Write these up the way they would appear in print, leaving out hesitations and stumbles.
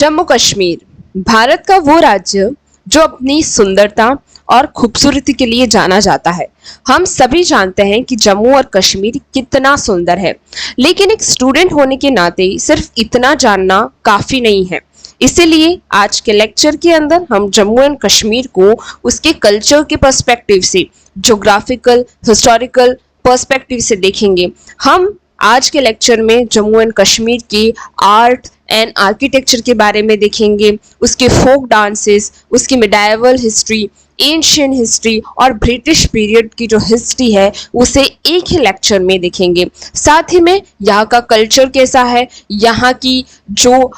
जम्मू कश्मीर भारत का वो राज्य जो अपनी सुंदरता और खूबसूरती के लिए जाना जाता है। हम सभी जानते हैं कि जम्मू और कश्मीर कितना सुंदर है, लेकिन एक स्टूडेंट होने के नाते सिर्फ इतना जानना काफी नहीं है। इसीलिए आज के लेक्चर के अंदर हम जम्मू एंड कश्मीर को उसके कल्चर के पर्सपेक्टिव से, ज्योग्राफिकल, हिस्टोरिकल पर्सपेक्टिव से देखेंगे। हम आज के लेक्चर में जम्मू एंड कश्मीर की आर्ट एंड आर्किटेक्चर के बारे में देखेंगे, उसके फोक डांसेस, उसकी मिडाइवल हिस्ट्री, एंशियंट हिस्ट्री और ब्रिटिश पीरियड की जो हिस्ट्री है उसे एक ही लेक्चर में देखेंगे। साथ ही में यहाँ का कल्चर कैसा है, यहाँ की जो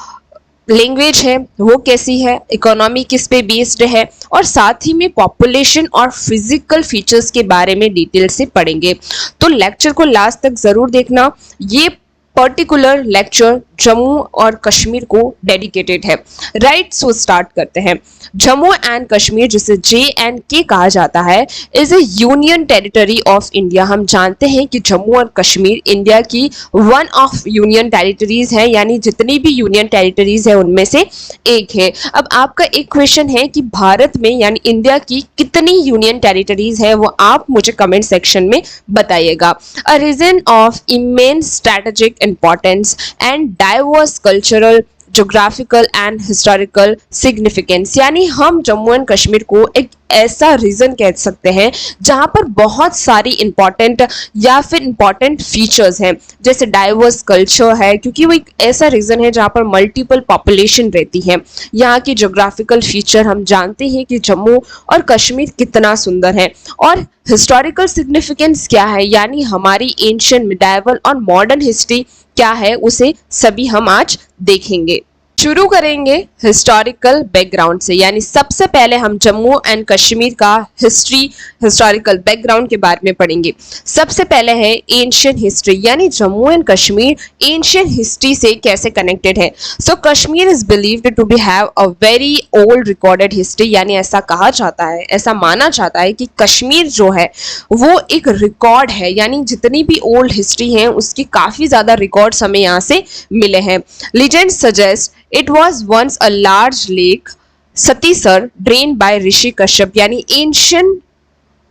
लैंग्वेज है वो कैसी है, इकोनॉमी किस पे बेस्ड है, और साथ ही में पॉपुलेशन और फिजिकल फीचर्स के बारे में डिटेल से पढ़ेंगे। तो लेक्चर को लास्ट तक जरूर देखना। ये पर्टिकुलर लेक्चर जम्मू और कश्मीर को डेडिकेटेड है। राइट, सो स्टार्ट करते हैं। जम्मू एंड कश्मीर, जिसे JNK कहा जाता है, is A union territory of India. हम जानते हैं कि जम्मू और कश्मीर इंडिया की वन ऑफ यूनियन टेरिटरीज है, यानी जितनी भी यूनियन टेरिटरीज है उनमें से एक है। अब आपका एक क्वेश्चन है कि भारत में यानी इंडिया की कितनी यूनियन टेरिटरीज है, वो आप मुझे कमेंट सेक्शन में बताइएगा। A region of immense strategic importance and diverse cultural, geographical and historical significance, यानी हम जम्मू एंड कश्मीर को एक ऐसा रीजन कह सकते हैं जहां पर बहुत सारी इंपॉर्टेंट या फिर इंपॉर्टेंट फीचर्स हैं, जैसे डाइवर्स कल्चर है क्योंकि वो एक ऐसा रीजन है जहां पर मल्टीपल पॉपुलेशन रहती है। यहाँ की ज्योग्राफिकल फीचर, हम जानते हैं कि जम्मू और कश्मीर कितना सुंदर है। और हिस्टोरिकल सिग्निफिकेंस क्या है, यानी हमारी एंशियंट, मिडाइवल और मॉडर्न हिस्ट्री क्या है, उसे सभी हम आज देखेंगे। शुरू करेंगे हिस्टोरिकल बैकग्राउंड से, यानी सबसे पहले हम जम्मू एंड कश्मीर का हिस्टोरिकल बैकग्राउंड के बारे में पढ़ेंगे। सबसे पहले है एंशियंट हिस्ट्री, यानी Jammu and Kashmir ancient history से कैसे कनेक्टेड है। So Kashmir is believed to be have a very old recorded history, यानी ऐसा कहा जाता है, ऐसा माना जाता है कि कश्मीर जो है वो एक रिकॉर्ड है, यानी जितनी भी ओल्ड हिस्ट्री है उसकी काफी ज्यादा रिकॉर्ड्स हमें यहाँ से मिले हैं। Legend suggest It was once a large lake, सतीसर, drained by ऋषि कश्यप, यानी एंशियंट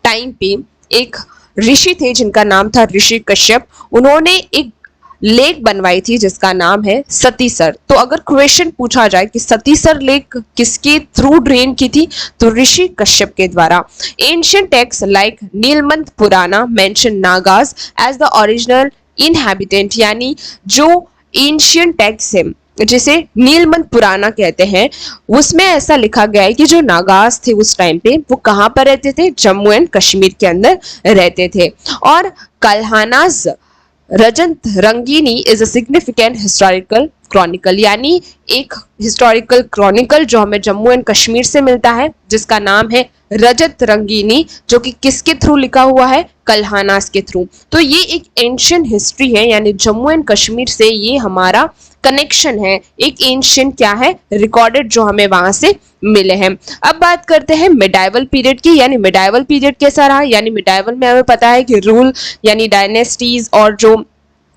टाइम पे एक ऋषि थे जिनका नाम था ऋषि कश्यप। उन्होंने एक लेक बनवाई थी जिसका नाम है सतीसर। तो अगर क्वेश्चन पूछा जाए कि सतीसर लेक किसके थ्रू ड्रेन की थी, तो ऋषि कश्यप के द्वारा। Ancient text like Nilamata Purana mention Nagas as the original inhabitant, यानी जो एंशियंट टेक्स्ट है जिसे नीलमंत पुराना कहते हैं, उसमें ऐसा लिखा गया है कि जो नागास थे उस टाइम पे वो कहाँ पर रहते थे, जम्मू एंड कश्मीर के अंदर रहते थे। और Kalhana's Rajatarangini is a significant historical chronicle, यानी एक हिस्टोरिकल क्रॉनिकल जो हमें जम्मू एंड कश्मीर से मिलता है जिसका नाम है रजत रंगीनी, जो कि किसके थ्रू लिखा हुआ है, कल्हानास के थ्रू। तो ये एक एंशियंट हिस्ट्री है, यानी जम्मू एंड कश्मीर से ये हमारा कनेक्शन है, एक एंशियंट क्या है, रिकॉर्डेड जो हमें वहां से मिले हैं। अब बात करते हैं मिडाइवल पीरियड की, यानी मिडाइवल पीरियड कैसा रहा। यानी मिडाइवल में हमें पता है कि रूल यानी डायनेस्टीज और जो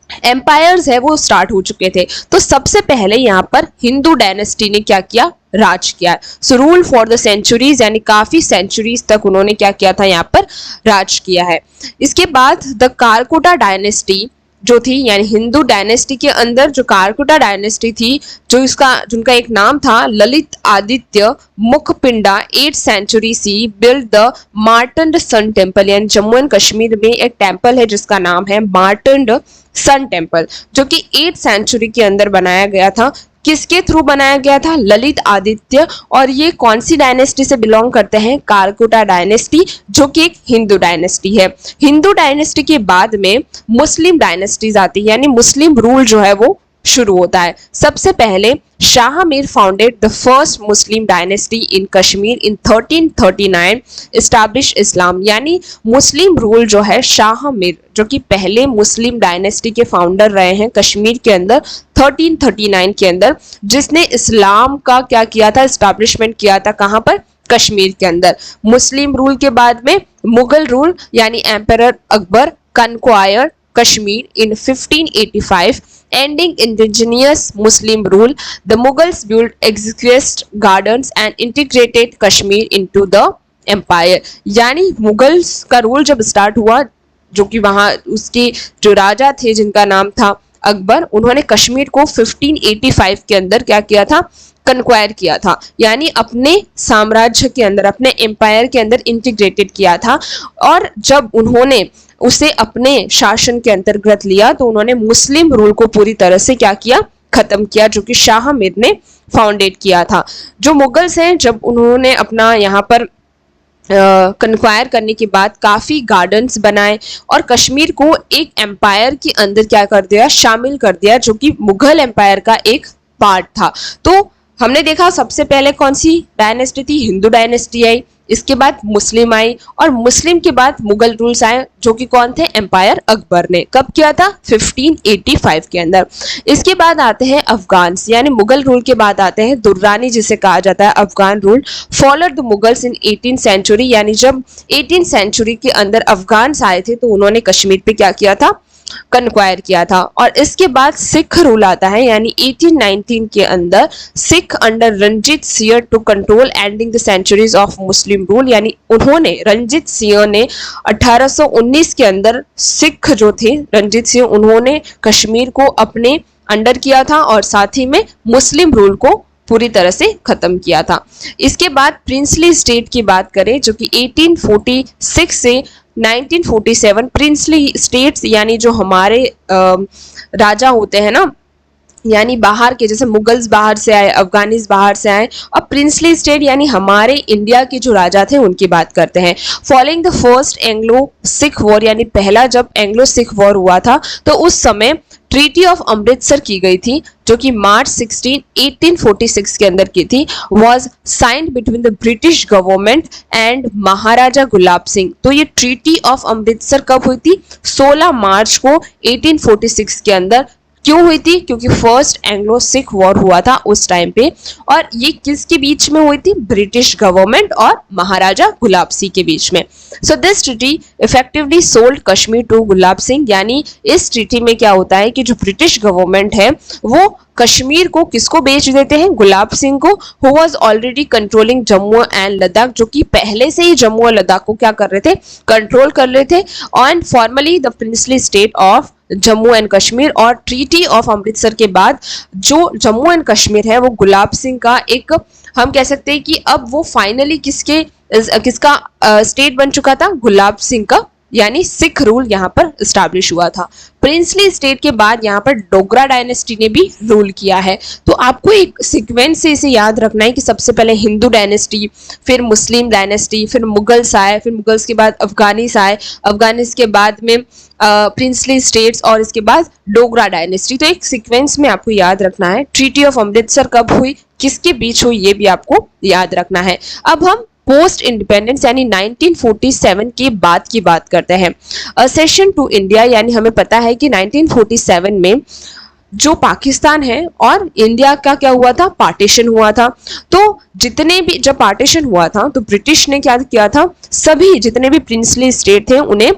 एम्पायर्स है वो स्टार्ट हो चुके थे। तो सबसे पहले यहाँ पर हिंदू डायनेस्टी ने क्या किया, राज किया। So rule for the centuries, यानी काफी सेंचुरीज तक उन्होंने क्या किया था, यहाँ पर राज किया है। इसके बाद द कारकोटा डायनेस्टी जो थी, यानी हिंदू डायनेस्टी के अंदर जो कारकोटा डायनेस्टी थी, जिनका एक नाम था Lalitaditya Muktapida, 8th century C build the Martand sun temple, यानी जम्मू एंड कश्मीर में एक टेम्पल है जिसका नाम है मार्टंड सन टेम्पल, जो कि 8th सेंचुरी के अंदर बनाया गया था। किसके थ्रू बनाया गया था, ललित आदित्य। और ये कौन सी डायनेस्टी से बिलोंग करते हैं, कारकोटा डायनेस्टी, जो कि एक हिंदू डायनेस्टी है। हिंदू डायनेस्टी के बाद में मुस्लिम डायनेस्टीज आती है, यानी मुस्लिम रूल जो है वो शुरू होता है। सबसे पहले Shah Mir founded the first Muslim dynasty in Kashmir in 1339, establish Islam, यानी मुस्लिम रूल जो है शाह मीर, जो कि पहले मुस्लिम डायनेस्टी के फाउंडर रहे हैं कश्मीर के अंदर 1339 के अंदर, जिसने इस्लाम का क्या किया था, एस्टैब्लिशमेंट किया था। कहां पर, कश्मीर के अंदर। मुस्लिम रूल के बाद में मुगल रूल, यानी emperor Akbar कन्क्वायर्ड Kashmir in 1585 ending indigenous Muslim rule, the Mughals built exquisite gardens and integrated Kashmir into the empire. यानी मुगल्स का रूल जब स्टार्ट हुआ, जो कि वहां उसके जो राजा थे जिनका नाम था अकबर, उन्होंने कश्मीर को 1585 के अंदर क्या किया था, कन्क्वायर किया था, यानी अपने साम्राज्य के अंदर, अपने एम्पायर के अंदर इंटीग्रेटेड किया था। और जब उन्होंने उसे अपने शासन के अंतर्गत लिया तो उन्होंने मुस्लिम रूल को पूरी तरह से क्या किया, खत्म किया, जो कि शाह मीर ने फाउंडेट किया था। जो मुगल्स हैं, जब उन्होंने अपना यहाँ पर कन्क्वायर करने के बाद काफ़ी गार्डन्स बनाए और कश्मीर को एक एम्पायर के अंदर क्या कर दिया, शामिल कर दिया, जो कि मुगल एम्पायर का एक पार्ट था। तो हमने देखा सबसे पहले कौन सी डायनेस्टी थी, हिंदू डायनेस्टी आई, इसके बाद मुस्लिम आई और मुस्लिम के बाद मुगल रूल्स आए, जो कि कौन थे, एम्पायर अकबर ने कब किया था, 1585 के अंदर। इसके बाद आते हैं अफगान्स, यानी मुगल रूल के बाद आते हैं दुर्रानी जिसे कहा जाता है, Afghan rule followed the Mughals in 18th century, यानी जब 18th सेंचुरी के अंदर अफगान्स आए थे तो उन्होंने कश्मीर पे क्या किया था, कन्क्वायर किया था। और इसके बाद सिख रूल आता है, यानी 1819 के अंदर Sikh under Ranjit Singh to control ending the centuries of Muslim rule, यानी उन्होंने, रंजीत सिंह ने 1819 के अंदर सिख जो थे रंजीत सिंह, उन्होंने कश्मीर को अपने अंडर किया था और साथ ही में मुस्लिम रूल को पूरी तरह से खत्म किया था। इसके बाद प्रिंसली स्टेट की बात करें, जो कि 1846 से 1947 प्रिंसली स्टेट्स, यानी जो हमारे राजा होते हैं ना, यानी बाहर के, जैसे मुगल्स बाहर से आए, अफगानीज बाहर से आए, और प्रिंसली स्टेट यानी हमारे इंडिया के जो राजा थे उनकी बात करते हैं। Following the first Anglo Sikh war, यानी पहला जब एंग्लो सिख वॉर हुआ था तो उस समय ट्रीटी ऑफ अमृतसर की गई थी, जो कि मार्च 16 1846 के अंदर की थी, was signed between the British government and Maharaja Gulab Singh. तो ये ट्रीटी ऑफ अमृतसर कब हुई थी, 16 मार्च को 1846 के अंदर। क्यों हुई थी, क्योंकि फर्स्ट एंग्लो सिख वॉर हुआ था उस टाइम पे, और ये किसके बीच में हुई थी, ब्रिटिश गवर्नमेंट और महाराजा गुलाब सिंह के बीच में। So this treaty effectively sold Kashmir to Gulab Singh, यानी इस ट्रीटी में क्या होता है कि जो ब्रिटिश गवर्नमेंट है वो कश्मीर को किसको बेच देते हैं, गुलाब सिंह को, who was already controlling Jammu and Ladakh, जो कि पहले से ही जम्मू और लद्दाख को क्या कर रहे थे, कंट्रोल कर रहे थे। And formally the princely state of Jammu and Kashmir, और ट्रीटी ऑफ अमृतसर के बाद जो जम्मू एंड कश्मीर है वो गुलाब सिंह का एक, हम कह सकते हैं कि अब वो फाइनली किसका स्टेट बन चुका था, गुलाब सिंह का, यानी सिख रूल यहाँ पर स्टैब्लिश हुआ था। प्रिंसली स्टेट के बाद यहाँ पर डोगरा डायनेस्टी ने भी रूल किया है। तो आपको एक सीक्वेंस से इसे याद रखना है कि सबसे पहले हिंदू डायनेस्टी, फिर मुस्लिम डायनेस्टी, फिर मुगल्स आए, फिर मुगल्स के बाद अफगानीस आए, अफगानीस के बाद में प्रिंसली स्टेट्स, और इसके बाद डोगरा डायनेस्टी। तो एक सीक्वेंस में आपको याद रखना है। ट्रीटी ऑफ अमृतसर कब हुई, किसके बीच हुई, ये भी आपको याद रखना है। अब हम पोस्ट इंडिपेंडेंस यानी 1947 के बाद की बात करते हैं। असेशन टू इंडिया, यानी हमें पता है कि 1947 में जो पाकिस्तान है और इंडिया का क्या हुआ था, पार्टीशन हुआ था। तो जितने भी, जब पार्टीशन हुआ था तो ब्रिटिश ने क्या किया था, सभी जितने भी प्रिंसली स्टेट थे उन्हें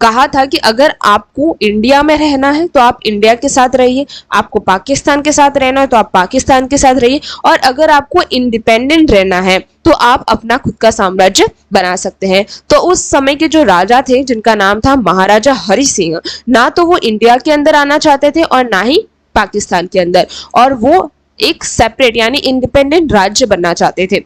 कहा था कि अगर आपको इंडिया में रहना है तो आप इंडिया के साथ रहिए, आपको पाकिस्तान के साथ रहना है तो आप पाकिस्तान के साथ रहिए, और अगर आपको इंडिपेंडेंट रहना है तो आप अपना खुद का साम्राज्य बना सकते हैं। तो उस समय के जो राजा थे जिनका नाम था महाराजा हरि सिंह, ना तो वो इंडिया के अंदर आना चाहते थे और ना ही पाकिस्तान के अंदर, और वो एक सेपरेट यानी इंडिपेंडेंट राज्य बनना चाहते थे।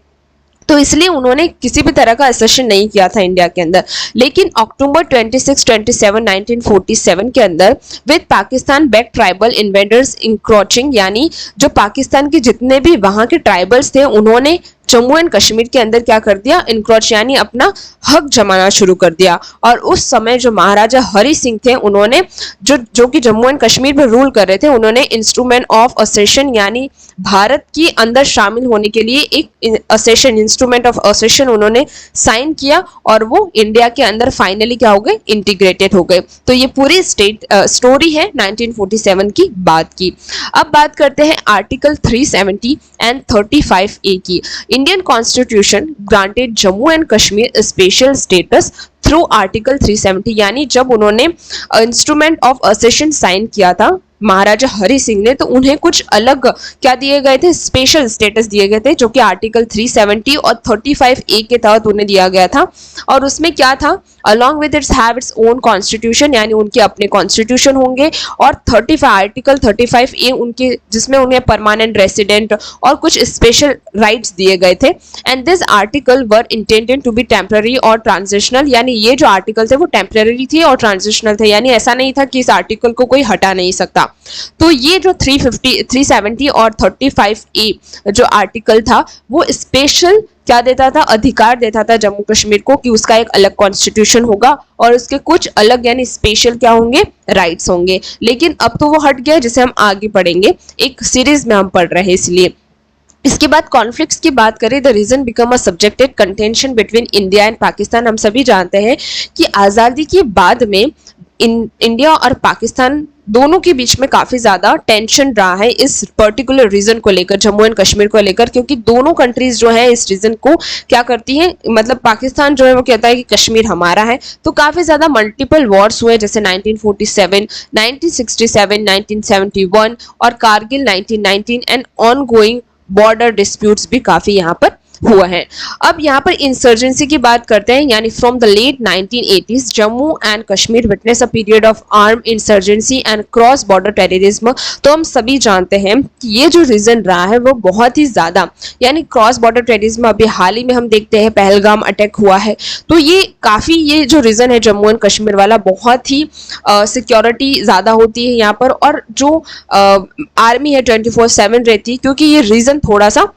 तो इसलिए उन्होंने किसी भी तरह का एसेशन नहीं किया था इंडिया के अंदर। लेकिन अक्टूबर 26-27 1947 के अंदर with Pakistan back tribal invaders encroaching, यानी जो पाकिस्तान के जितने भी वहां के ट्राइबल्स थे उन्होंने जम्मू एंड कश्मीर के अंदर क्या कर दिया, इंक्रोच यानी अपना हक जमाना शुरू कर दिया। और उस समय जो महाराजा हरि सिंह थे उन्होंने जो कि जम्मू एंड कश्मीर में रूल कर रहे थे, उन्होंने इंस्ट्रूमेंट ऑफ असेशन यानी भारत के अंदर शामिल होने के लिए एक असेशन, इंस्ट्रूमेंट ऑफ असेशन उन्होंने साइन किया, और वो इंडिया के अंदर फाइनली क्या हो गए, इंटीग्रेटेड हो गए। तो ये पूरी स्टोरी है 1947 की बात की। अब बात करते हैं आर्टिकल 370 एंड 35A की। Indian constitution granted Jammu and Kashmir special status through article 370, यानी जब उन्होंने इंस्ट्रूमेंट ऑफ असेशन साइन किया था महाराजा हरि सिंह ने, तो उन्हें कुछ अलग क्या दिए गए थे, स्पेशल स्टेटस दिए गए थे, जो कि आर्टिकल 370 और 35A के तहत उन्हें दिया गया था। और उसमें क्या था, along with its have its own constitution, यानी उनके अपने कॉन्स्टिट्यूशन होंगे, और 35 आर्टिकल 35A उनके, जिसमें उन्हें परमानेंट रेसिडेंट और कुछ स्पेशल राइट्स दिए गए थे। And this article were intended to be temporary और ट्रांजिशनल, यानी ये जो आर्टिकल थे वो टेम्पररी थे और ट्रांजिशनल थे, यानी ऐसा नहीं था कि इस आर्टिकल को कोई हटा नहीं सकता। तो ये जो 370 और 35A जो आर्टिकल था वो स्पेशल क्या देता था, अधिकार देता था जम्मू कश्मीर को कि उसका एक अलग कॉन्स्टिट्यूशन होगा और उसके कुछ अलग यानी स्पेशल क्या होंगे, राइट्स होंगे। लेकिन अब तो वो हट गया, जिसे हम आगे पढ़ेंगे, एक सीरीज में हम पढ़ रहे हैं इसलिए। इसके बाद कॉन्फ्लिक्ट्स की बात करें, the reason become a subjected contention between India and Pakistan. हम सभी जानते हैं कि आज़ादी के बाद में इंडिया और पाकिस्तान दोनों के बीच में काफी ज्यादा टेंशन रहा है इस पर्टिकुलर रीजन को लेकर, जम्मू एंड कश्मीर को लेकर, क्योंकि दोनों कंट्रीज जो है इस रीजन को क्या करती हैं, मतलब पाकिस्तान जो है वो कहता है कि कश्मीर हमारा है। तो काफी ज्यादा मल्टीपल वॉर्स हुए, जैसे 1947, 1967, 1971 और Kargil 1919 and on going border disputes भी काफी यहाँ पर हुआ है। अब यहाँ पर इंसर्जेंसी की बात करते हैं, यानी from the late 1980s Jammu and Kashmir witness a period of arm insurgency and cross border terrorism. तो हम सभी जानते हैं कि ये जो रीजन रहा है वो बहुत ही ज्यादा, यानी क्रॉस बॉर्डर टेररिज्म, अभी हाल ही में हम देखते हैं पहलगाम अटैक हुआ है, तो ये काफी, ये जो रीजन है जम्मू एंड कश्मीर वाला, बहुत ही सिक्योरिटी ज्यादा होती है यहाँ पर, और जो आर्मी है 24/7 रहती है, क्योंकि ये रीजन थोड़ा सा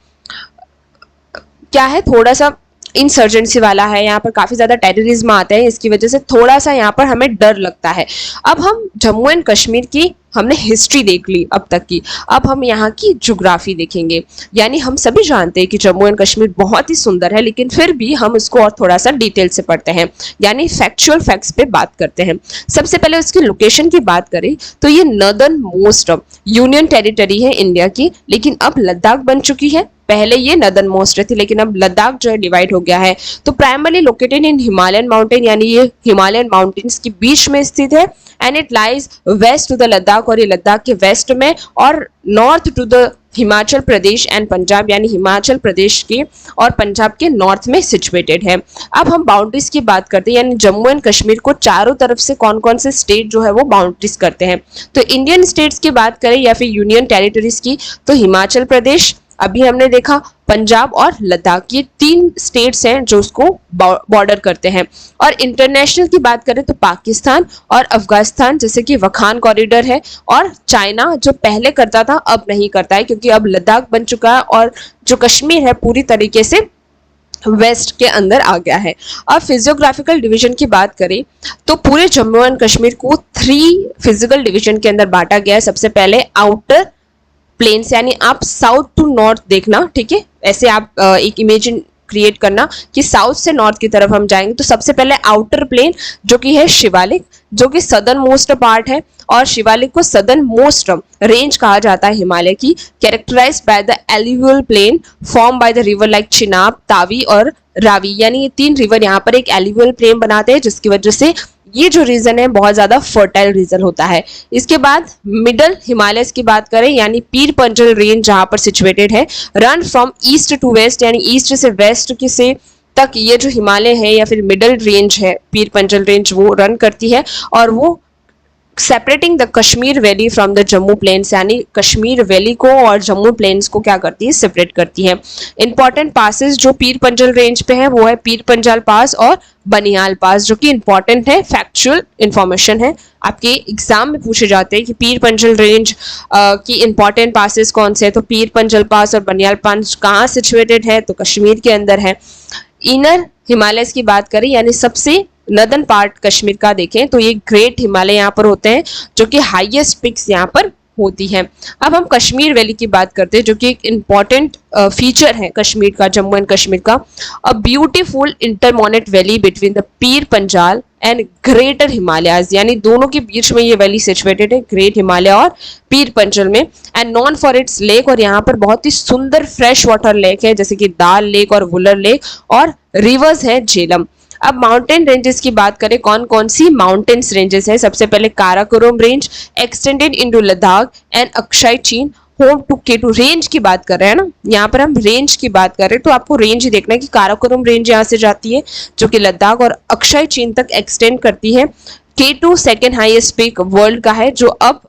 क्या है, थोड़ा सा इंसर्जेंसी वाला है, यहाँ पर काफी ज्यादा टेररिज्म आते हैं, इसकी वजह से थोड़ा सा यहाँ पर हमें डर लगता है। अब हम जम्मू एंड कश्मीर की हमने हिस्ट्री देख ली अब तक की, अब हम यहाँ की ज्योग्राफी देखेंगे। यानी हम सभी जानते हैं कि जम्मू एंड कश्मीर बहुत ही सुंदर है, लेकिन फिर भी हम इसको और थोड़ा सा डिटेल से पढ़ते हैं, यानी फैक्चुअल फैक्ट्स पे बात करते हैं। सबसे पहले उसकी लोकेशन की बात करें तो ये नॉर्दर्न मोस्ट यूनियन टेरिटरी है इंडिया की, लेकिन अब लद्दाख बन चुकी है। पहले ये नॉर्दर्न मोस्ट थी, लेकिन अब लद्दाख जो है डिवाइड हो गया है। तो primarily located in Himalayan mountain, यानी ये हिमालयन माउंटेन्स के बीच में स्थित है, and it lies west to the Ladakh, और ये लद्दाख के वेस्ट में, और north to the Himachal Pradesh and Punjab, यानी हिमाचल प्रदेश के और पंजाब के नॉर्थ में सिचुएटेड है। अब हम बाउंड्रीज की बात करते हैं, यानी जम्मू एंड कश्मीर को चारों तरफ से कौन कौन से स्टेट जो है वो बाउंड्रीज करते हैं। तो इंडियन स्टेट्स की बात करें या फिर यूनियन टेरिटरीज की, तो हिमाचल प्रदेश, अभी हमने देखा पंजाब और लद्दाख, ये 3 स्टेट्स हैं जो उसको बॉर्डर करते हैं। और इंटरनेशनल की बात करें तो पाकिस्तान और अफगानिस्तान, जैसे कि वखान कॉरिडोर है, और चाइना जो पहले करता था अब नहीं करता है, क्योंकि अब लद्दाख बन चुका है और जो कश्मीर है पूरी तरीके से वेस्ट के अंदर आ गया है। अब फिजियोग्राफिकल डिवीजन की बात करें तो पूरे जम्मू एंड कश्मीर को 3 फिजिकल डिवीजन के अंदर बांटा गया है। सबसे पहले आउटर प्लेन्स, यानी आप साउथ टू नॉर्थ देखना, ठीक है, ऐसे आप एक इमेजिन क्रिएट करना कि साउथ से नॉर्थ की तरफ हम जाएंगे। तो सबसे पहले आउटर प्लेन जो कि है शिवालिक, जो कि सदर्न मोस्ट पार्ट है, और शिवालिक को सदर्न मोस्ट रेंज कहा जाता है हिमालय की, characterised by the alluvial plain form by the river like Chenab, Tawi और रावी, यानी ये 3 रिवर यहाँ पर एक एल्यूवियल प्लेन बनाते हैं, जिसकी वजह से ये जो रीजन है बहुत ज्यादा फर्टाइल रीजन होता है। इसके बाद मिडल हिमालयस की बात करें, यानी पीर पंजल रेंज जहां पर सिचुएटेड है, run from east to west, यानी ईस्ट से वेस्ट की से तक ये जो हिमालय है या फिर मिडल रेंज है, पीर पंजल रेंज, वो रन करती है, और वो separating the Kashmir valley from the Jammu plains, यानी कश्मीर वैली को और जम्मू प्लेन्स को क्या करती है, सेपरेट करती है। इंपॉर्टेंट पासेस जो पीर पंजल रेंज पे है वो है पीर पंजाल पास और बनिहाल पास, जो कि इंपॉर्टेंट है, फैक्चुअल इंफॉर्मेशन है, आपके एग्जाम में पूछे जाते हैं कि पीर पंजल रेंज की इंपॉर्टेंट पासेस कौन से हैं। तो पीर पंजल पास और बनिहाल पास कहाँ सिचुएटेड है, तो कश्मीर के अंदर है। इनर हिमालयस की बात करें, यानी सबसे नॉर्दर्न पार्ट कश्मीर का देखें तो ये ग्रेट हिमालय यहाँ पर होते हैं, जो कि हाईएस्ट पिक्स यहाँ पर होती है। अब हम कश्मीर वैली की बात करते हैं, जो कि एक इम्पॉर्टेंट फीचर है कश्मीर का, जम्मू एंड कश्मीर का। A beautiful intermontane valley between the Pir Panjal and greater Himalayas, यानी दोनों के बीच में ये वैली सिचुएटेड है, ग्रेट हिमालय और पीर पंजल में, and non for its lake, और यहाँ पर बहुत ही सुंदर फ्रेश वाटर लेक है, जैसे कि दाल लेक और वुलर लेक, और रिवर्स है झेलम। अब माउंटेन रेंजेस की बात करें, कौन कौन सी माउंटेन्स रेंजेस है? सबसे पहले Karakoram range extended into Ladakh and Akshay चीन होम टू केटू। रेंज की बात कर रहे हैं ना, यहाँ पर हम रेंज की बात कर रहे हैं, तो आपको रेंज ही देखना है कि काराकोरम रेंज यहाँ से जाती है जो कि लद्दाख और अक्षय चीन तक एक्सटेंड करती है। केटू सेकेंड हाईएस्ट पीक वर्ल्ड का है जो अब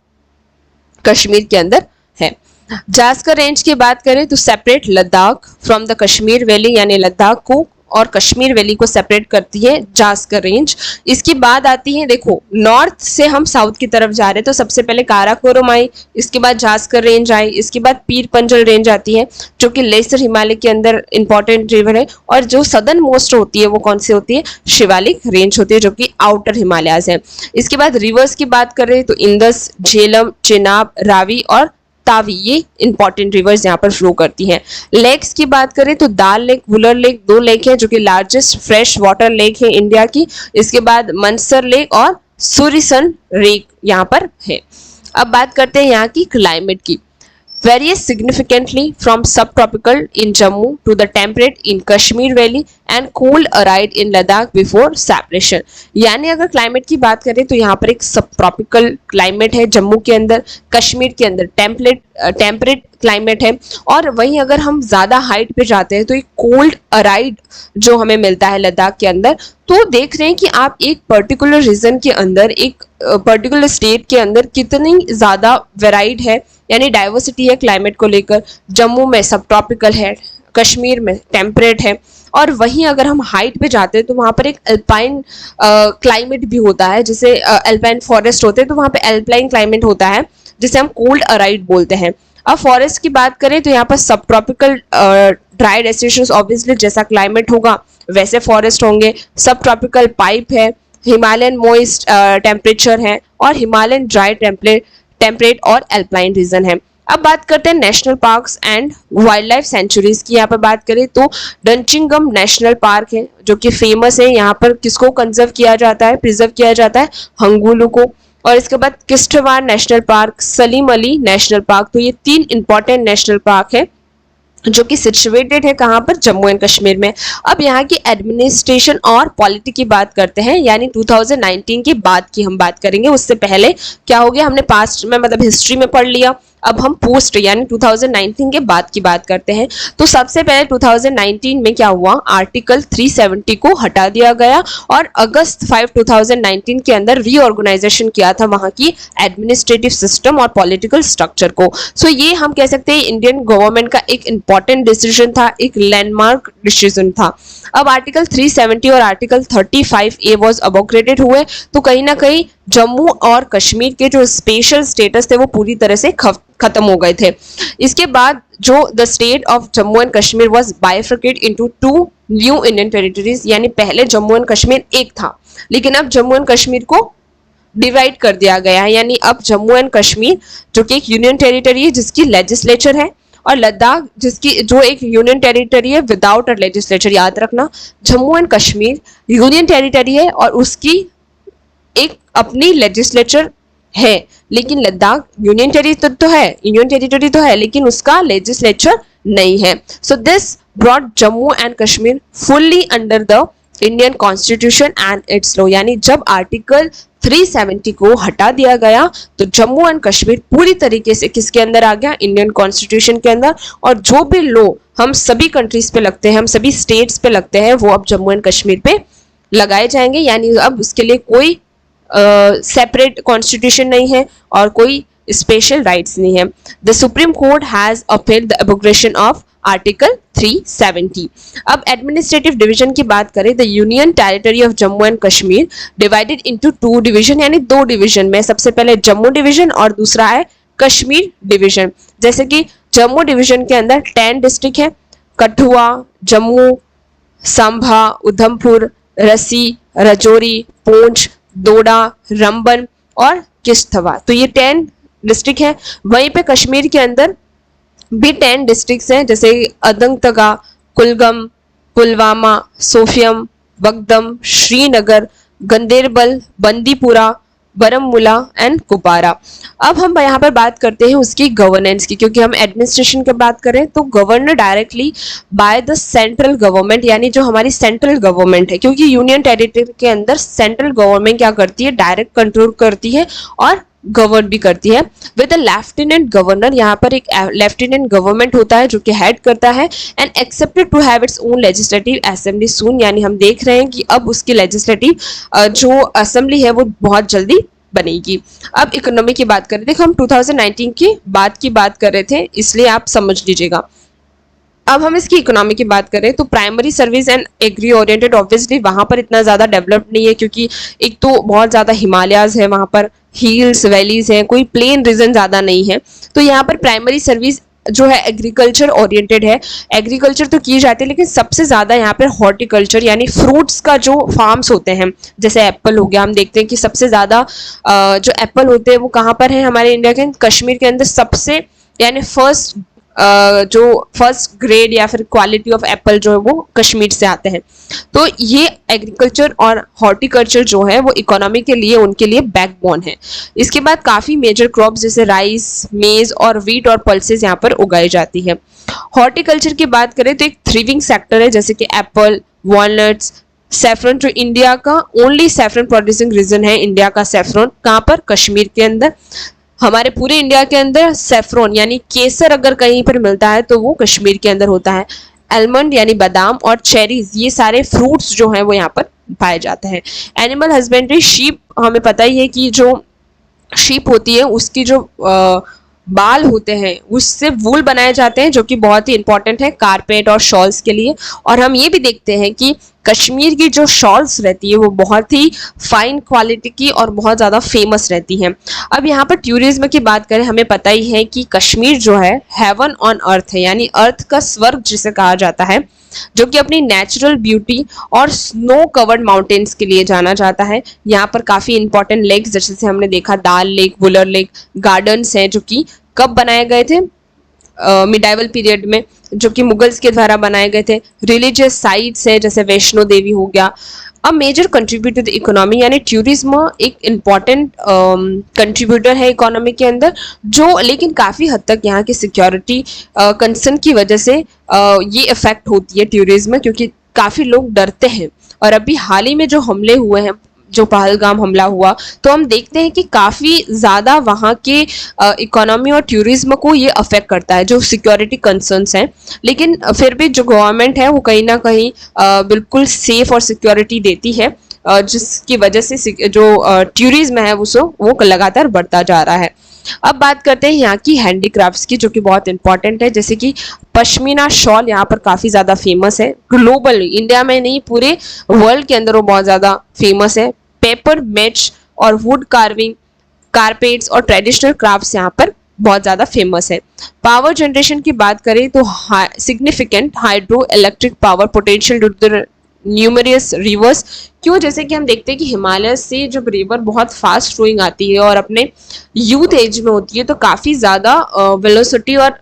कश्मीर के अंदर है। जास्कर रेंज की बात करें तो separate Ladakh from the Kashmir valley, यानी लद्दाख को और कश्मीर वैली को सेपरेट करती है जास्कर रेंज। इसकी बात आती है, देखो नॉर्थ से हम साउथ की तरफ जा रहे हैं तो सबसे पहले काराकोरम आई, इसके बाद जास्कर रेंज आई, इसके बाद पीर पंजल रेंज आती है जो कि लेसर हिमालय के अंदर इंपॉर्टेंट रिवर है, और जो सदर्न मोस्ट होती है वो कौन सी होती है? शिवालिक रेंज होती है जो कि आउटर हिमालयाज है। इसके बाद रिवर्स की बात कर रहे हैं तो इंदस, झेलम, चेनाब, रावी और तावी, ये इंपॉर्टेंट रिवर्स यहाँ पर फ्लो करती हैं। लेक्स की बात करें तो दाल लेक, वुलर लेक, दो लेक है जो कि लार्जेस्ट फ्रेश वाटर लेक है इंडिया की। इसके बाद मनसर लेक और सूरिसन लेक यहाँ पर है। अब बात करते हैं यहाँ की क्लाइमेट की। varies significantly from subtropical in Jammu to the temperate in Kashmir Valley and cool arid in Ladakh before separation। यानी अगर क्लाइमेट की बात करें तो यहाँ पर एक सब ट्रॉपिकल क्लाइमेट है जम्मू के अंदर, कश्मीर के अंदर टेम्परेट क्लाइमेट है, और वहीं अगर हम ज़्यादा हाइट पे जाते हैं तो एक कोल्ड अराइड जो हमें मिलता है लद्दाख के अंदर। तो देख रहे हैं कि आप एक पर्टिकुलर रीजन के अंदर, एक पर्टिकुलर स्टेट के अंदर कितनी ज़्यादा वेराइड है, यानी डाइवर्सिटी है क्लाइमेट को लेकर। जम्मू में सब ट्रॉपिकल है, कश्मीर में टेम्परेट है, और वहीं अगर हम हाइट पे जाते हैं तो वहाँ पर एक अल्पाइन क्लाइमेट भी होता है, जिसे अल्पाइन फॉरेस्ट होते हैं तो वहाँ पे अल्पाइन क्लाइमेट होता है जिसे हम कोल्ड अराइड बोलते हैं। अब फॉरेस्ट की बात करें तो यहाँ पर सब ट्रॉपिकल ड्राई डेस्टिनेशंस, ऑब्वियसली जैसा क्लाइमेट होगा वैसे फॉरेस्ट होंगे। सब ट्रॉपिकल पाइप है, हिमालयन मॉइस्ट टेम्परेचर है, और हिमालयन ड्राई टेम्परेट और एल्पाइन रीजन है। अब बात करते हैं national parks and wild life sanctuaries की। यहाँ पर बात करें तो डंचिंगम नेशनल पार्क है जो कि फेमस है। यहाँ पर किसको कंजर्व किया जाता है, प्रिजर्व किया जाता है? हंगुलू को। और इसके बाद Kishtwar national park, Salim Ali national park. तो ये तीन इंपॉर्टेंट नेशनल पार्क है जो कि सिचुएटेड है कहाँ पर? जम्मू एंड कश्मीर में। अब यहाँ की एडमिनिस्ट्रेशन और पॉलिटी की बात करते हैं, यानी 2019 के बाद की हम बात करेंगे। उससे पहले क्या हो गया, हमने पास्ट में मतलब हिस्ट्री में पढ़ लिया, अब हम पोस्ट यानी 2019 के बाद की बात करते हैं। तो सबसे पहले 2019 में क्या हुआ, आर्टिकल 370 को हटा दिया गया और अगस्त 5, 2019 के अंदर रीऑर्गेनाइजेशन किया था वहां की एडमिनिस्ट्रेटिव सिस्टम और पॉलिटिकल स्ट्रक्चर को। सो ये हम कह सकते हैं इंडियन गवर्नमेंट का एक इंपॉर्टेंट डिसीजन था, एक लैंडमार्क डिसीजन था। अब आर्टिकल 370 और आर्टिकल 35A वॉज अबोगरेटेड हुए, तो कहीं ना कहीं जम्मू और कश्मीर के जो स्पेशल स्टेटस थे वो पूरी तरह से खत्म हो गए थे। इसके बाद जो the state of Jammu and Kashmir was bifurcate into 2 new Indian territories, यानी पहले जम्मू एंड कश्मीर एक था लेकिन अब जम्मू एंड कश्मीर को डिवाइड कर दिया गया है। यानी अब जम्मू एंड कश्मीर जो कि एक यूनियन टेरिटरी है जिसकी लेजिस्लेचर है, और लद्दाख जिसकी जो एक यूनियन टेरिटरी है विदाउट अ लेजिस्लेचर। याद रखना, Jammu and Kashmir union territory है और उसकी एक अपनी लेजिस्लेचर है, लेकिन लद्दाख यूनियन टेरिटरी तो है लेकिन उसका लेजिस्लेचर नहीं है। So this brought Jammu and Kashmir fully under the Indian constitution and it's law. यानी जब आर्टिकल 370 को हटा दिया गया तो जम्मू एंड कश्मीर पूरी तरीके से किसके अंदर आ गया, इंडियन कॉन्स्टिट्यूशन के अंदर। और जो भी लॉ हम सभी कंट्रीज पे लगते हैं, हम सभी स्टेट्स पे लगते हैं, वो अब जम्मू एंड कश्मीर पे लगाए जाएंगे। यानी अब उसके लिए कोई सेपरेट कॉन्स्टिट्यूशन नहीं है और कोई स्पेशल राइट्स नहीं है। The supreme court has appealed the abrogation of article 370। अब एडमिनिस्ट्रेटिव डिवीजन की बात करें, the union territory of Jammu and Kashmir divided into 2 division, यानी 2 डिवीजन में सबसे पहले जम्मू डिवीजन और दूसरा है कश्मीर डिवीजन। जैसे कि जम्मू डिवीजन के अंदर 10 डिस्ट्रिक्ट है, कठुआ, जम्मू, सांभा, उधमपुर, रसी, राजौरी, पूंछ, डोडा, रंबन और किश्तवाड़। तो ये 10 डिस्ट्रिक्ट है। वहीं पे कश्मीर के अंदर भी 10 डिस्ट्रिक्ट्स हैं, जैसे अनंतनाग, कुलगम, पुलवामा, सोफियम, बगदम, श्रीनगर, गंदेरबल, बंदीपुरा, बारामूला एंड कुपवारा। अब हम यहाँ पर बात करते हैं उसकी गवर्नेंस की, क्योंकि हम एडमिनिस्ट्रेशन की बात करें तो governor directly by the central government, यानी जो हमारी सेंट्रल गवर्नमेंट है, क्योंकि यूनियन टेरिटरी के अंदर सेंट्रल गवर्नमेंट क्या करती है, डायरेक्ट कंट्रोल करती है और गवर्न भी करती है विद लेफ्टिनेंट गवर्नर। यहाँ पर एक लेफ्टिनेंट गवर्नमेंट होता है जो कि हेड करता है and expected to have its own legislative assembly soon, यानी हम देख रहे हैं कि अब उसकी लेजिस्लेटिव जो असेंबली है वो बहुत जल्दी बनेगी। अब इकोनॉमी की बात करें, देखो हम 2019 की बात कर रहे थे, इसलिए आप समझ लीजिएगा। अब हम इसकी इकोनॉमी की बात करें तो primary service and agri oriented, obviously वहां पर इतना ज़्यादा डेवलप्ड नहीं है, क्योंकि एक तो बहुत ज़्यादा हिमालयाज है, वहां पर हिल्स वैलीज हैं, कोई प्लेन रीजन ज़्यादा नहीं है। तो यहाँ पर प्राइमरी सर्विस जो है एग्रीकल्चर ओरिएंटेड है, एग्रीकल्चर तो की जाती है, लेकिन सबसे ज़्यादा यहाँ पर हॉर्टिकल्चर यानी फ्रूट्स का जो फार्म्स होते हैं, जैसे एप्पल हो गया, हम देखते हैं कि सबसे ज़्यादा जो एप्पल होते हैं वो कहाँ पर है, हमारे इंडिया के कश्मीर के अंदर सबसे, यानी जो फर्स्ट ग्रेड या फिर क्वालिटी ऑफ एप्पल जो है वो कश्मीर से आते हैं। तो ये एग्रीकल्चर और हॉर्टिकल्चर जो है वो इकोनॉमी के लिए, उनके लिए बैकबोन है। इसके बाद काफ़ी मेजर क्रॉप्स जैसे राइस, मेज और व्हीट और पल्सेस यहाँ पर उगाई जाती है। हॉर्टिकल्चर की बात करें तो एक थ्रिविंग सेक्टर है, जैसे कि एप्पल, वॉलनट्स, सैफरन, जो इंडिया का ओनली सैफरन प्रोड्यूसिंग रीजन है, इंडिया का सैफरन कहाँ पर, कश्मीर के अंदर। हमारे पूरे इंडिया के अंदर सैफरन यानी केसर अगर कहीं पर मिलता है तो वो कश्मीर के अंदर होता है। आलमंड यानी बादाम और चेरीज, ये सारे फ्रूट्स जो हैं वो यहाँ पर पाए जाते हैं। एनिमल हस्बेंड्री, शीप, हमें पता ही है कि जो शीप होती है उसकी जो बाल होते हैं उससे वूल बनाए जाते हैं, जो कि बहुत ही इंपॉर्टेंट है कारपेट और शॉल्स के लिए। और हम ये भी देखते हैं कि कश्मीर की जो शॉल्स रहती है वो बहुत ही फाइन क्वालिटी की और बहुत ज़्यादा फेमस रहती हैं। अब यहाँ पर टूरिज्म की बात करें, हमें पता ही है कि कश्मीर जो है हेवन ऑन अर्थ है, यानी अर्थ का स्वर्ग जिसे कहा जाता है, जो कि अपनी नेचुरल ब्यूटी और स्नो कवर्ड माउंटेन्स के लिए जाना जाता है। यहाँ पर काफ़ी इंपॉर्टेंट लेक्स, जैसे हमने देखा दाल लेक, वुलर लेक, गार्डन्स हैं, जो कि कब बनाए गए थे, मिडाइवल पीरियड में, जो कि मुगल्स के द्वारा बनाए गए थे। रिलीजियस साइट्स है जैसे वैष्णो देवी हो गया। अब मेजर कंट्रीब्यूटर द इकोनॉमी, यानी टूरिज्म एक इम्पॉर्टेंट कंट्रीब्यूटर है इकोनॉमी के अंदर, जो लेकिन काफ़ी हद तक यहाँ की सिक्योरिटी कंसर्न की वजह से ये इफेक्ट होती है टूरिज्म, क्योंकि काफ़ी लोग डरते हैं। और अभी हाल ही में जो हमले हुए हैं, जो पहलगाम हमला हुआ, तो हम देखते हैं कि काफ़ी ज़्यादा वहाँ के इकोनॉमी और टूरिज्म को ये अफेक्ट करता है, जो सिक्योरिटी कंसर्न्स हैं। लेकिन फिर भी जो गवर्नमेंट है वो कहीं ना कहीं बिल्कुल सेफ और सिक्योरिटी देती है, जिसकी वजह से जो टूरिज्म है वो लगातार बढ़ता जा रहा है। अब बात करते हैं यहाँ की हैंडीक्राफ्ट्स की, जो कि बहुत इंपॉर्टेंट है, जैसे कि पश्मीना शॉल यहाँ पर काफ़ी ज़्यादा फेमस है, ग्लोबल, इंडिया में नहीं पूरे वर्ल्ड के अंदर वो बहुत ज़्यादा फेमस है। पेपर मैच और वुड कार्विंग, कारपेट्स और ट्रेडिशनल क्राफ्ट्स यहाँ पर बहुत ज़्यादा फेमस है। पावर जनरेशन की बात करें तो significant hydro electric power potential due to numerous rivers. क्यों, जैसे कि हम देखते हैं कि हिमालय से जब रिवर बहुत फास्ट फ्लोइंग आती है और अपने यूथ एज में होती है तो काफ़ी ज़्यादा वेलोसिटी और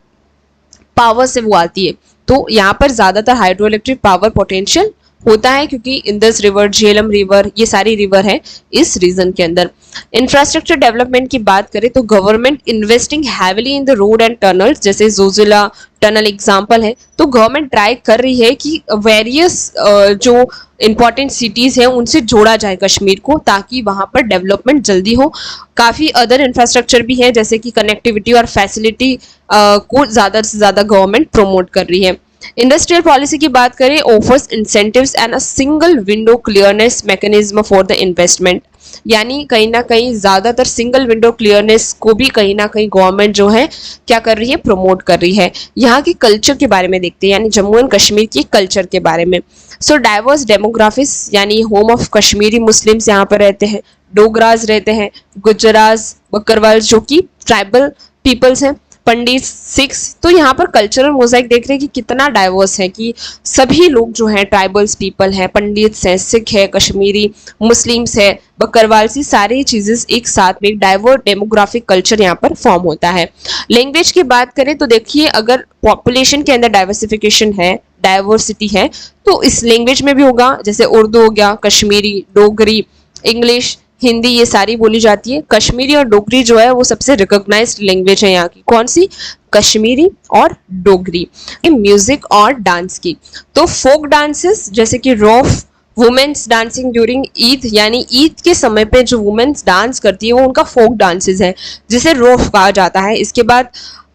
पावर से वो आती है, तो यहाँ पर ज़्यादातर हाइड्रो इलेक्ट्रिक पावर पोटेंशियल होता है, क्योंकि इंदस रिवर, झेलम रिवर, ये सारी रिवर है इस रीजन के अंदर। इंफ्रास्ट्रक्चर डेवलपमेंट की बात करें तो government investing heavily in the road and tunnels, जैसे जोजिला टनल एग्जांपल है। तो गवर्नमेंट ट्राई कर रही है कि वेरियस जो इंपॉर्टेंट सिटीज़ हैं उनसे जोड़ा जाए कश्मीर को, ताकि वहाँ पर डेवलपमेंट जल्दी हो। काफ़ी अदर इंफ्रास्ट्रक्चर भी है, जैसे कि कनेक्टिविटी और फैसिलिटी को ज़्यादा से ज़्यादा गवर्नमेंट प्रमोट कर रही है। इंडस्ट्रियल पॉलिसी की बात करें, offers incentives and a single window clearance mechanism for the investment, यानी कहीं ना कहीं ज़्यादातर सिंगल विंडो क्लियरनेस को भी कहीं ना कहीं गवर्नमेंट जो है क्या कर रही है, प्रमोट कर रही है। यहाँ के कल्चर के बारे में देखते हैं, यानी जम्मू एंड कश्मीर की कल्चर के बारे में। सो डाइवर्स डेमोग्राफिक्स, यानी होम ऑफ कश्मीरी मुस्लिम्स यहाँ पर रहते हैं, डोगराज रहते हैं, गुजराज, बकरवाल जो कि ट्राइबल पीपल्स हैं, पंडित, सिख्स। तो यहाँ पर कल्चरल मोजाइक देख रहे हैं कि कितना डाइवर्स है, कि सभी लोग जो हैं ट्राइबल्स पीपल हैं, पंडित हैं, सिख है, कश्मीरी मुस्लिम्स है, बकरवाल सी सारी चीज़ें एक साथ में डाइवर्स डेमोग्राफिक कल्चर यहाँ पर फॉर्म होता है। लैंग्वेज की बात करें तो देखिए, अगर पॉपुलेशन के अंदर डाइवर्सिफिकेशन है, डाइवर्सिटी है, तो इस लैंग्वेज में भी होगा, जैसे उर्दू हो गया, कश्मीरी, डोगरी, इंग्लिश, हिंदी ये सारी बोली जाती है। कश्मीरी और डोगरी जो है वो सबसे रिकॉग्नाइज्ड लैंग्वेज है यहाँ की। कौन सी? कश्मीरी और डोगरी। म्यूजिक और डांस की, तो फोक डांसेस जैसे कि Rouf, women's dancing during Eid, यानी ईद के समय पे जो वुमेन्स डांस करती है वो उनका फोक डांसेस है, जिसे रौफ कहा जाता है। इसके बाद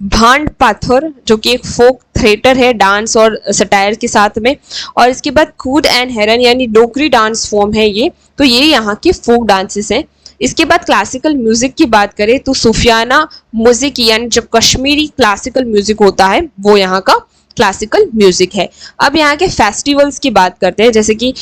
भांड पाथर जो कि एक फोक थिएटर है डांस और सटायर के साथ में। और इसके बाद कूद एंड हेरन यानी डोगरी डांस फॉर्म है ये, तो ये यहाँ के फोक डांसेस हैं। इसके बाद क्लासिकल म्यूजिक की बात करें तो सूफियाना म्यूजिक यानी जब कश्मीरी क्लासिकल म्यूजिक होता है वो यहाँ का क्लासिकल म्यूजिक है। अब यहाँ के फेस्टिवल्स की बात करते हैं, जैसे कि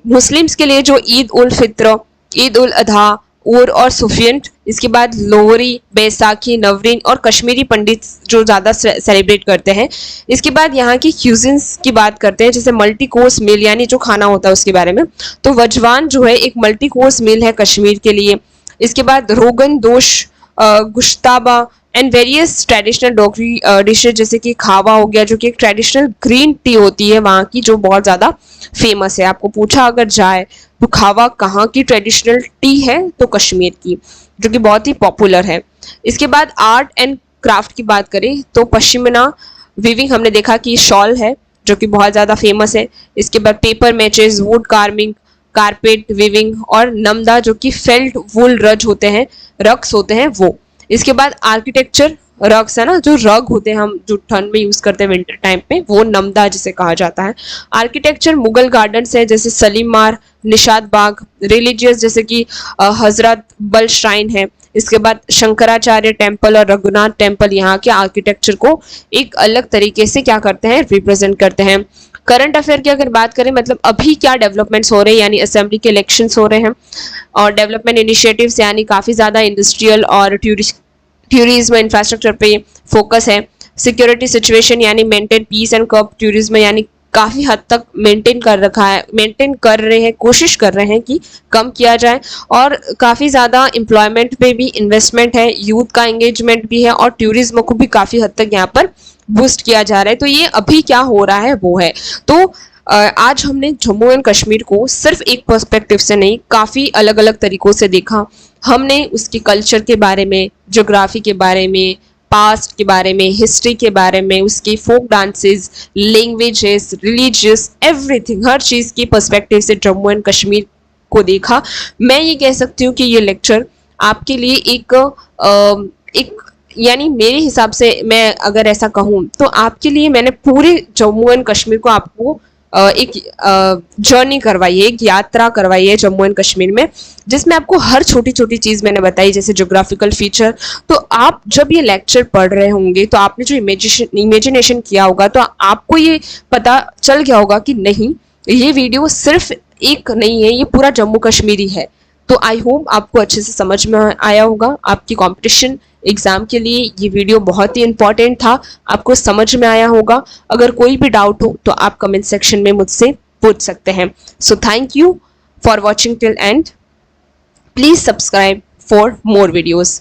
मुस्लिम्स के लिए जो ईद उल फित्र, ईद उल अधा, उर और सुफियंट, इसके बाद लोहरी, बैसाखी, नवरीन और कश्मीरी पंडित जो ज़्यादा सेलिब्रेट करते हैं। इसके बाद यहाँ की क्यूजिन्स की बात करते हैं, जैसे मल्टी कोर्स मील यानी जो खाना होता है उसके बारे में, तो वजवान जो है एक मल्टी कोर्स मील है कश्मीर के लिए। इसके बाद रोगन दोश, gushtaba and various traditional Dogri dishes जैसे कि खावा हो गया, जो कि एक ट्रेडिशनल ग्रीन टी होती है वहाँ की, जो बहुत ज़्यादा फेमस है। आपको पूछा अगर जाए तो खावा कहाँ की ट्रेडिशनल टी है, तो कश्मीर की, जो कि बहुत ही पॉपुलर है। इसके बाद आर्ट एंड क्राफ्ट की बात करें तो पश्मीना वीविंग हमने देखा कि शॉल है जो कि बहुत ज़्यादा फेमस है। इसके बाद paper matches, wood carving, carpet weaving और नमदा जो कि फेल्ट वुल रज होते हैं, रग्स होते हैं वो। इसके बाद आर्किटेक्चर, रग्स है ना, जो रग होते हैं हम जो ठंड में यूज करते हैं विंटर टाइम पे, वो नमदा जिसे कहा जाता है। आर्किटेक्चर मुगल गार्डन्स है जैसे सलीमार, निशाद बाग। रिलीजियस जैसे कि हजरत बल श्राइन है। इसके बाद शंकराचार्य टेम्पल और रघुनाथ टेम्पल यहाँ के आर्किटेक्चर को एक अलग तरीके से क्या करते हैं, रिप्रेजेंट करते हैं। करंट अफेयर की अगर बात करें, मतलब अभी क्या डेवलपमेंट्स हो रहे हैं, यानी असेंबली के इलेक्शंस हो रहे हैं और डेवलपमेंट इनिशिएटिव्स यानी काफ़ी ज़्यादा इंडस्ट्रियल और टूरिज्म इंफ्रास्ट्रक्चर पे फोकस है। सिक्योरिटी सिचुएशन यानी मेंटेन पीस एंड कर्ब टूरिज्म, यानी काफ़ी हद तक मेंटेन कर रहे हैं, कोशिश कर रहे हैं कि कम किया जाए। और काफ़ी ज़्यादा एम्प्लॉयमेंट पे भी इन्वेस्टमेंट है, यूथ का एंगेजमेंट भी है और टूरिज्म को भी काफ़ी हद तक यहाँ पर बूस्ट किया जा रहा है। तो ये अभी क्या हो रहा है वो है। तो आज हमने जम्मू एंड कश्मीर को सिर्फ एक पर्सपेक्टिव से नहीं, काफ़ी अलग अलग तरीकों से देखा। हमने उसके कल्चर के बारे में, ज्योग्राफी के बारे में, पास्ट के बारे में, हिस्ट्री के बारे में, उसकी folk dances, languages, religious, everything, हर चीज़ की पर्सपेक्टिव से जम्मू एंड कश्मीर को देखा। मैं ये कह सकती हूँ कि ये लेक्चर आपके लिए एक यानी मेरे हिसाब से मैं अगर ऐसा कहूँ तो आपके लिए मैंने पूरे जम्मू एंड कश्मीर को आपको एक जर्नी करवाई है, एक यात्रा करवाई है जम्मू एंड कश्मीर में, जिसमें आपको हर छोटी छोटी चीज़ मैंने बताई, जैसे ज्योग्राफिकल फीचर। तो आप जब ये लेक्चर पढ़ रहे होंगे तो आपने जो इमेजिनेशन किया होगा तो आपको ये पता चल गया होगा कि नहीं, ये वीडियो सिर्फ एक नहीं है, ये पूरा जम्मू कश्मीरी है। तो आई होप आपको अच्छे से समझ में आया होगा। आपकी कंपटीशन एग्जाम के लिए ये वीडियो बहुत ही इंपॉर्टेंट था, आपको समझ में आया होगा। अगर कोई भी डाउट हो तो आप कमेंट सेक्शन में मुझसे पूछ सकते हैं। So thank you for watching till and, please subscribe for more videos.